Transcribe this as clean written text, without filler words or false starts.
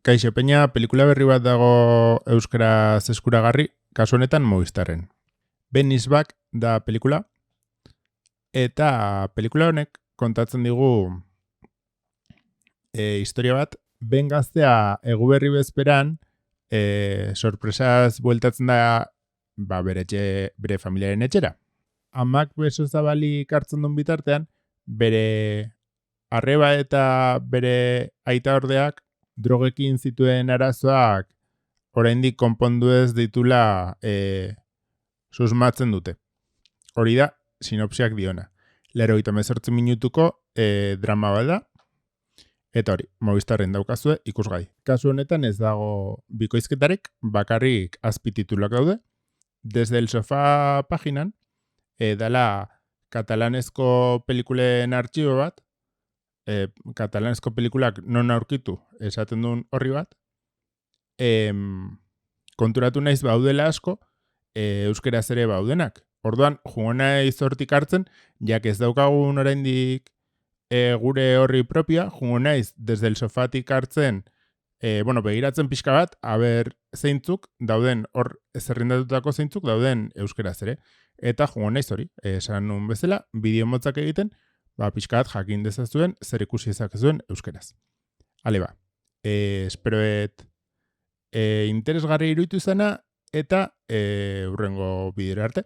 Kaixo Peña, pelikula berri bat dago euskaraz eskuragarri, kasu honetan Movistarren. Ben is Back da pelikula, eta pelikula honek kontatzen digu historia bat, Ben gaztea eguberri bezperan, sorpresaz bueltatzen da bere familiaren etxera. Amak beso zabalik hartzen duen bitartean, bere arreba eta bere aita ordeak drogekin zituen arazoak oraindik konpondu ez ditula susmatzen dute. Hori da, sinopsiak diona. 88 minutuko drama bat da, eta hori, Movistarren daukazue ikusgai. Kasu honetan ez dago bikoizketarik, bakarrik azpitituluak daude. Desde el sofá paginan, dala katalanezko pelikulen artxibo bat, katalanezko pelikulak non aurkitu esaten duen horri bat, konturatu naiz baudela asko, euskeraz ere baudenak. Orduan, jungo naiz hortik hartzen, jak ez daukagun oraindik gure horri propioa, jungo naiz desde el sofatik hartzen, begiratzen pixka bat, aber zeintzuk dauden, hor zerrendatutako zeintzuk dauden euskeraz ere. Eta jungo naiz hori, esan nun bezala, bideo motzak egiten, pixka bat jakin dezazuen, zer ikusi ezakezuen euskeraz. Hale ba, esperoet interesgarri iruditu izana, eta hurrengo bideo arte.